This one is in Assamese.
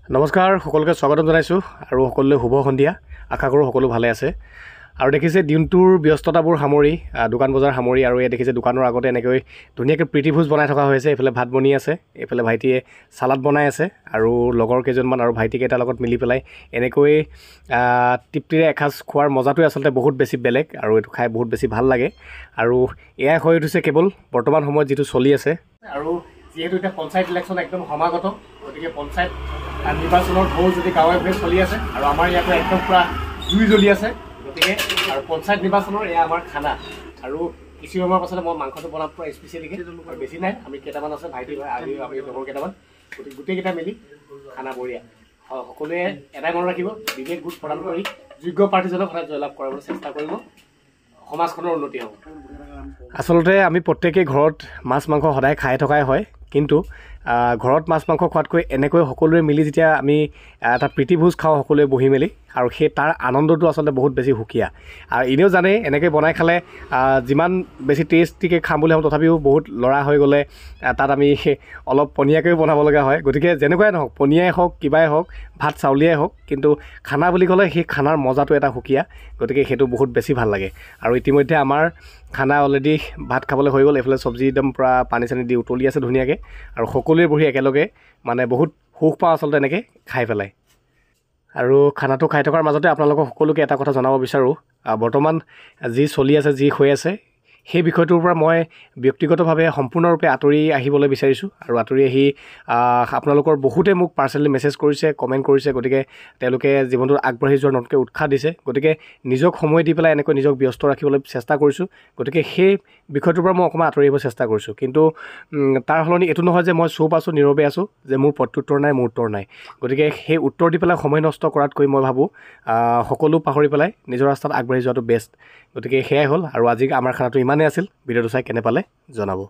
নমস্কাৰ সকলোকে স্বাগতম জনাইছোঁ আৰু সকলোলৈ শুভ সন্ধিয়া আশা কৰোঁ সকলো ভালে আছে আৰু দেখিছে দিনটোৰ ব্যস্ততাবোৰ সামৰি দোকান বজাৰ সামৰি আৰু এই দেখিছে দোকানৰ আগতে এনেকৈ ধুনীয়াকৈ প্ৰীতিভোজ বনাই থকা হৈছে এইফালে ভাত বনি আছে এইফালে ভাইটিয়ে সালাড বনাই আছে আৰু লগৰ কেইজনমান আৰু ভাইটিকেইটাৰ লগত মিলি পেলাই এনেকৈ তৃপ্তিৰে এসাঁজ খোৱাৰ মজাটোৱে আচলতে বহুত বেছি বেলেগ আৰু এইটো খাই বহুত বেছি ভাল লাগে আৰু এয়া হৈ উঠিছে কেৱল বৰ্তমান সময়ত যিটো চলি আছে আৰু যিহেতু এতিয়া পঞ্চায়ত ইলেকশ্যন একদম সমাগত গতিকে পঞ্চায়ত নিৰ্বাচনৰ ঢৌ যদি গাঁৱে ভূঞে চলি আছে আৰু আমাৰ ইয়াতো একদম পুৰা জুই জ্বলি আছে গতিকে আৰু পঞ্চায়ত নিৰ্বাচনৰ এয়া আমাৰ খানা আৰু কিছু সময়ৰ পাছতে মই মাংসটো বনাম পুৰা স্পেচিয়েলিকৈ আৰু বেছি নাই আমি কেইটামান আছে ভাইটি আমি লগৰ কেইটামান গতিকে গোটেইকেইটা মিলি খানা বঢ়িয়া সকলোৱে এটাই মনত ৰাখিব বিবেক ভোট প্ৰদান কৰি যোগ্য প্ৰাৰ্থীজনক সদায় জয়লাভ কৰাবলৈ চেষ্টা কৰিব সমাজখনৰ উন্নতি হ'ব আচলতে আমি প্ৰত্যেকেই ঘৰত মাছ মাংস সদায় খাই থকাই হয় কিন্তু ঘৰত মাছ মাংস খোৱাতকৈ এনেকৈ সকলোৱে মিলি যেতিয়া আমি এটা প্ৰীতিভোজ খাওঁ সকলোৱে বহি মেলি আৰু সেই তাৰ আনন্দটো আচলতে বহুত বেছি সুকীয়া আৰু এনেও জানে এনেকৈ বনাই খালে যিমান বেছি টেষ্টিকৈ খাম বুলি ভাবোঁ তথাপিও বহুত লৰা হৈ গ'লে তাত আমি অলপ পনীয়াকৈ বনাব লগা হয় গতিকে যেনেকুৱাই নহওক পনীয়াই হওক কিবাই হওক ভাত চাউলিয়াই হওক কিন্তু খানা বুলি ক'লে সেই খানাৰ মজাটো এটা সুকীয়া গতিকে সেইটো বহুত বেছি ভাল লাগে আৰু ইতিমধ্যে আমাৰ খানা অলৰেডি ভাত খাবলৈ হৈ গ'ল এইফালে চব্জি একদম পূৰা পানী চানী দি উতলি আছে ধুনীয়াকৈ আৰু সকলোৱে বহি একেলগে মানে বহুত সুখ পাওঁ আচলতে এনেকৈ খাই পেলাই আৰু খানাটো খাই থকাৰ মাজতে আপোনালোকক সকলোকে এটা কথা জনাব বিচাৰোঁ বৰ্তমান যি চলি আছে যি হৈ আছে সেই বিষয়টোৰ পৰা মই ব্যক্তিগতভাৱে সম্পূৰ্ণৰূপে আঁতৰি আহিবলৈ বিচাৰিছোঁ আৰু আঁতৰি আহি আপোনালোকৰ বহুতে মোক পাৰ্চনেলি মেছেজ কৰিছে কমেণ্ট কৰিছে গতিকে তেওঁলোকে জীৱনটোত আগবাঢ়ি যোৱাৰ নতুনকৈ উৎসাহ দিছে গতিকে নিজক সময় দি পেলাই এনেকৈ নিজক ব্যস্ত ৰাখিবলৈ চেষ্টা কৰিছোঁ গতিকে সেই বিষয়টোৰ পৰা মই অকণমান আঁতৰি আহিব চেষ্টা কৰিছোঁ কিন্তু তাৰ সলনি এইটো নহয় যে মই চুপ আছোঁ নীৰৱে আছোঁ যে মোৰ প্ৰত্যুত্তৰ নাই মোৰ উত্তৰ নাই গতিকে সেই উত্তৰ দি পেলাই সময় নষ্ট কৰাতকৈ মই ভাবোঁ সকলো পাহৰি পেলাই নিজৰ ৰাস্তাত আগবাঢ়ি যোৱাটো বেষ্ট গতিকে সেয়াই হ'ল আৰু আজি আমাৰ খানাটো ইমানেই আছিল ভিডিঅ'টো চাই কেনে পালে জনাব